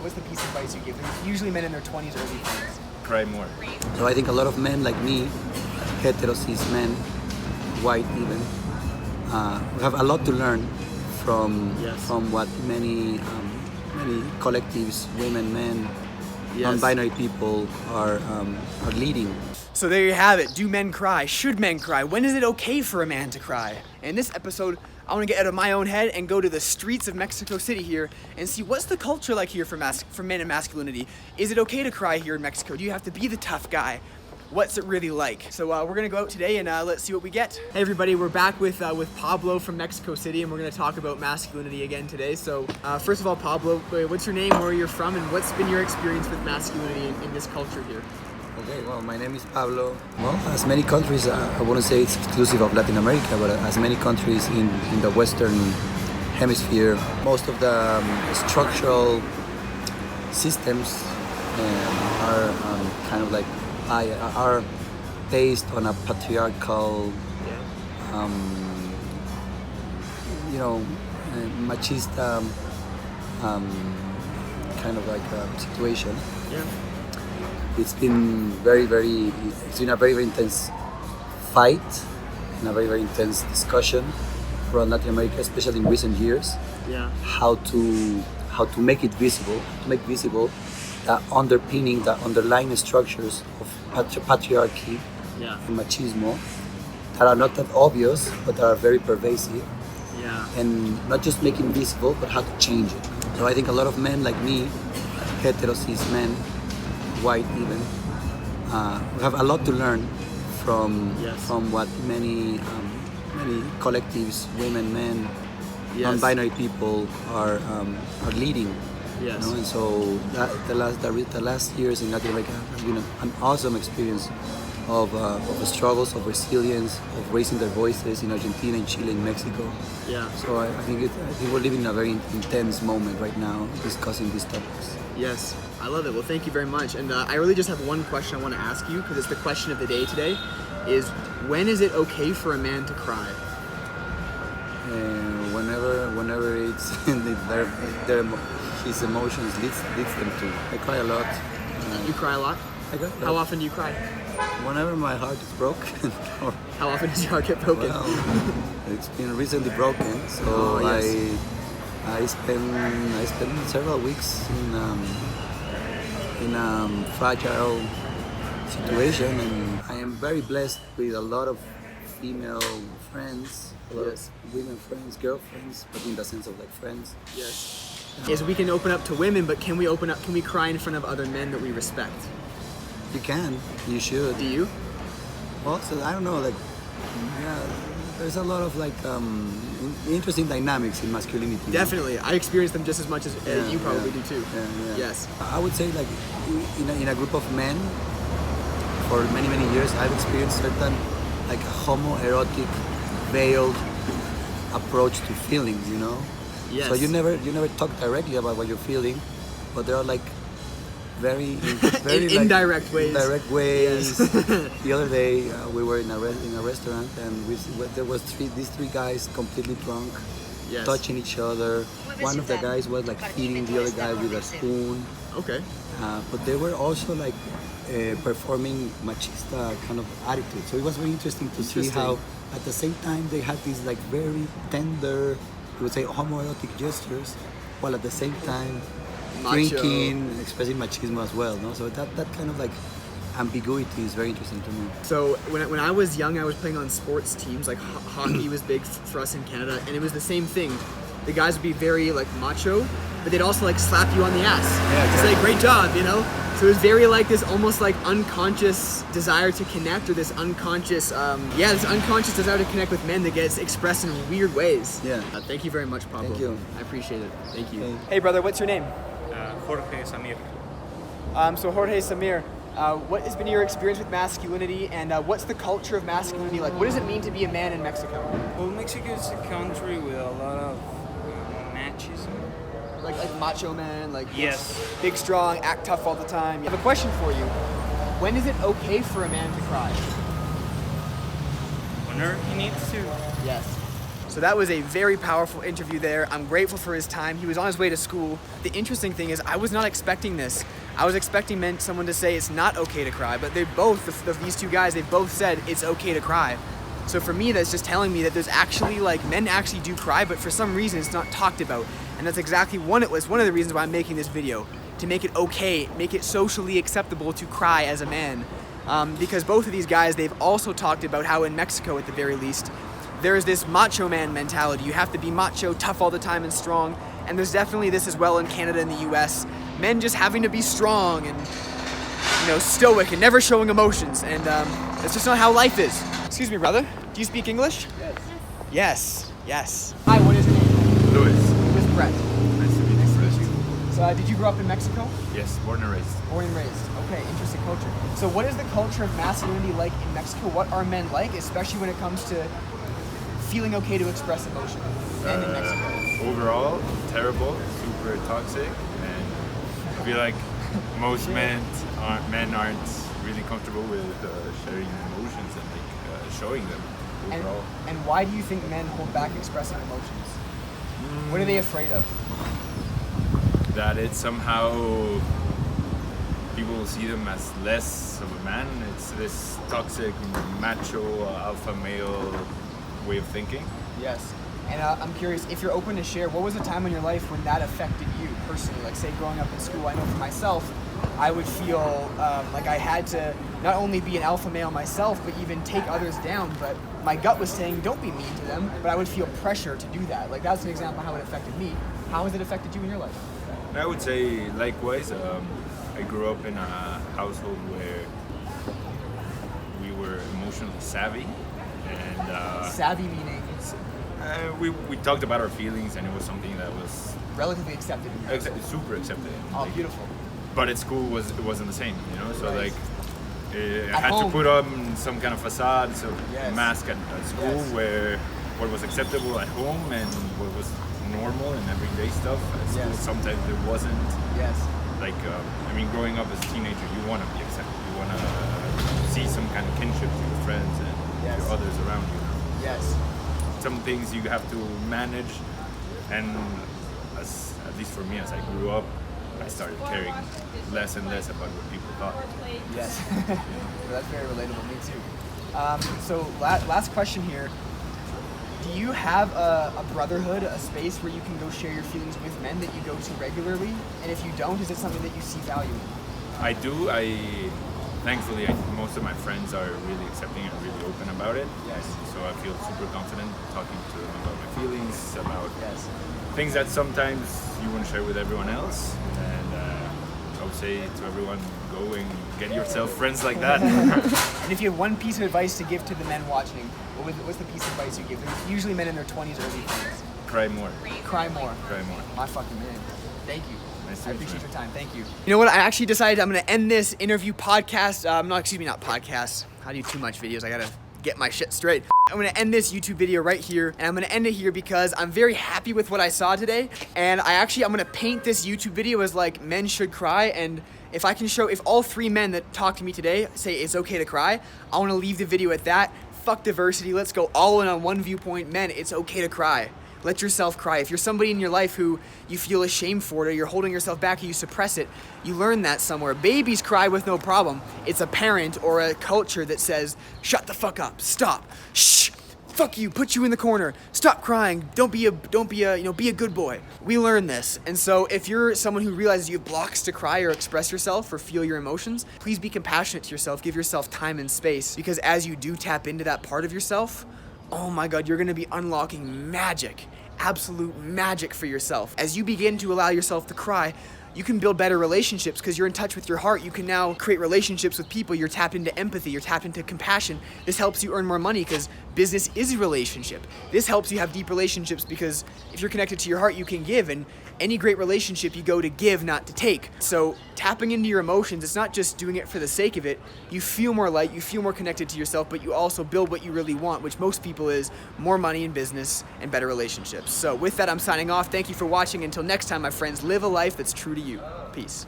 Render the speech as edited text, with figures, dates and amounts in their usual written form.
what's the piece of advice you give? Usually men in their 20s, early 30s. Cry more. So I think a lot of men like me, hetero cis men, white even, we have a lot to learn from what many collectives, women, men, non-binary people are leading. So there you have it. Do men cry? Should men cry? When is it okay for a man to cry? In this episode, I want to get out of my own head and go to the streets of Mexico City here and see what's the culture like here for men and masculinity. Is it okay to cry here in Mexico? Do you have to be the tough guy? What's it really like? So we're gonna go out today and let's see what we get. Hey everybody, we're back with Pablo from Mexico City, and we're gonna talk about masculinity again today. So first of all, Pablo, what's your name, where you're from, and what's been your experience with masculinity in this culture here? Okay, well, my name is Pablo. Well, as many countries, I wouldn't say it's exclusive of Latin America, but as many countries in the Western Hemisphere, most of the structural systems are kind of like are based on a patriarchal, machista kind of like situation. Yeah. It's been a very, very intense fight and a very, very intense discussion around Latin America, especially in recent years. Yeah. How to make it visible, to make visible the underpinning, the underlying structures of patriarchy and machismo that are not that obvious, but that are very pervasive. Yeah. And not just making visible, but how to change it. So I think a lot of men like me, hetero cis men, white even, we have a lot to learn from what many collectives, women, men, non-binary people are leading. Yes. You know? And so the last years in Latin America have been an awesome experience of the struggles, of resilience, of raising their voices in Argentina, in Chile, in Mexico. Yeah. So I think we're living in a very intense moment right now, discussing these topics. Yes, I love it. Well, thank you very much. And I really just have one question I want to ask you, because it's the question of the day today, is when is it okay for a man to cry? Whenever it's his emotions leads them to. I cry a lot. You cry a lot? I cry a lot. How often do you cry? Whenever my heart is broken. Or, How often does your heart get broken? well, it's been recently broken, so Oh, yes. I spent several weeks in a fragile situation, and I am very blessed with a lot of female friends, a lot of women friends, girlfriends, but in the sense of like friends. Yes. Is we can open up to women, but can we cry in front of other men that we respect? You can, you should. Do you? Well, so I don't know, like, there's a lot of like interesting dynamics in masculinity. Definitely. I experience them just as much as you probably do too. Yeah. Yes. I would say like in a group of men, for many, many years, I've experienced certain like homoerotic, veiled approach to feelings, you know? Yes. So you never talk directly about what you're feeling, but there are like very indirect ways. Indirect ways. Yes. The other day we were in a restaurant, and there was these three guys completely drunk, touching each other. One of the guys was like feeding the other guy with a spoon. Okay. But they were also like performing machista kind of attitude. So it was very interesting to see how at the same time they had these like very tender, you would say homoerotic gestures, while at the same time drinking, expressing machismo as well. No, so that kind of like ambiguity is very interesting to me. So when I was young, I was playing on sports teams. Like hockey was big for us in Canada, and it was the same thing. The guys would be very like macho, but they'd also like slap you on the ass. Yeah, it's like great job, you know. So it was very like this almost like unconscious desire to connect, or this unconscious desire to connect with men that gets expressed in weird ways. Yeah. Thank you very much, Pablo. Thank you. I appreciate it. Thank you. Hey. Hey brother, what's your name? Jorge Samir. So Jorge Samir, what has been your experience with masculinity, and what's the culture of masculinity like? What does it mean to be a man in Mexico? Well, Mexico is a country with a lot of machismo. Like macho man, like Yes. big, strong, act tough all the time. I have a question for you. When is it okay for a man to cry? Whenever he needs to. Yes. So that was a very powerful interview there. I'm grateful for his time. He was on his way to school. The interesting thing is I was not expecting this. I was expecting someone to say it's not okay to cry, but they both, these two guys, they both said it's okay to cry. So for me, that's just telling me that there's actually, like, men actually do cry, but for some reason it's not talked about. And that's exactly one of the reasons why I'm making this video, to make it okay, make it socially acceptable to cry as a man. Because both of these guys, they've also talked about how in Mexico, at the very least, there is this macho man mentality. You have to be macho, tough all the time and strong. And there's definitely this as well in Canada and the US. Men just having to be strong and, you know, stoic and never showing emotions. And that's just not how life is. Excuse me, brother. Do you speak English? Yes. Yes. Yes. Hi, what is your name? Louis. Louis Brett. Nice to meet you. So did you grow up in Mexico? Yes, born and raised. Born and raised. Okay, interesting culture. So what is the culture of masculinity like in Mexico? What are men like, especially when it comes to feeling okay to express emotion? Men in Mexico. Overall, terrible, super toxic, and I feel like most men aren't really comfortable with sharing emotions and like showing them overall. And why do you think men hold back expressing emotions? What are they afraid of? That it's somehow people will see them as less of a man. It's this toxic, macho, alpha male way of thinking. Yes. And I'm curious, if you're open to share, what was a time in your life when that affected you personally? Like, say, growing up in school, I know for myself, I would feel like I had to not only be an alpha male myself, but even take others down. But my gut was saying, don't be mean to them. But I would feel pressure to do that. Like, that's an example of how it affected me. How has it affected you in your life? I would say likewise. I grew up in a household where we were emotionally savvy, and Savvy meaning we talked about our feelings, and it was something that was relatively accepted in your household. super accepted. Oh, Like, beautiful. but at school it wasn't the same, you know. So Right. like I At had home. to put on some kind of facade, so Yes. mask at school, Yes. where what was acceptable at home and what was normal and everyday stuff at school Yes. sometimes it wasn't. Yes. Like I mean, growing up as a teenager, you want to be accepted. You want to see some kind of kinship to your friends and Yes. to others around you. Yes. Some things you have to manage, and at least for me, as I grew up, I started caring less and less about what people thought. Yes. That's very relatable. Me too. So last question here. Do you have a brotherhood, a space where you can go share your feelings with men that you go to regularly? And if you don't, is it something that you see value in? I do. Thankfully, most of my friends are really accepting and really open about it. Yes. So I feel super confident talking to them about my feelings, about Yes. things that sometimes you wouldn't share with everyone else. And I would say to everyone, go and get yourself friends like that. And if you have one piece of advice to give to the men watching, what's the piece of advice you give? They're usually men in their 20s, early 20s. Cry more. Cry more. Cry more. My fucking man. Thank you. Nice to I meet you, appreciate man. your time. Thank you. You know what? I actually decided I'm going to end this interview podcast. Not podcast. I do too much videos. I got to get my shit straight. I'm going to end this YouTube video right here, and I'm going to end it here because I'm very happy with what I saw today. And I'm going to paint this YouTube video as like men should cry. And if all three men that talk to me today say it's okay to cry, I want to leave the video at that. Fuck diversity. Let's go all in on one viewpoint. Men, it's okay to cry. Let yourself cry. If you're somebody in your life who you feel ashamed for it, or you're holding yourself back, or you suppress it, you learn that somewhere. Babies cry with no problem. It's a parent or a culture that says, shut the fuck up, stop, shh, fuck you, put you in the corner, stop crying, be a good boy. We learn this. And so if you're someone who realizes you have blocks to cry or express yourself or feel your emotions, please be compassionate to yourself. Give yourself time and space, because as you do tap into that part of yourself, oh my God, you're gonna be unlocking magic, absolute magic for yourself. As you begin to allow yourself to cry, you can build better relationships because you're in touch with your heart. You can now create relationships with people. You're tapped into empathy. You're tapped into compassion. This helps you earn more money because business is a relationship. This helps you have deep relationships because if you're connected to your heart, you can give. And any great relationship, you go to give, not to take. So tapping into your emotions, it's not just doing it for the sake of it. You feel more light, you feel more connected to yourself, but you also build what you really want, which most people is more money in business and better relationships. So with that, I'm signing off. Thank you for watching. Until next time, my friends, live a life that's true to you. Peace.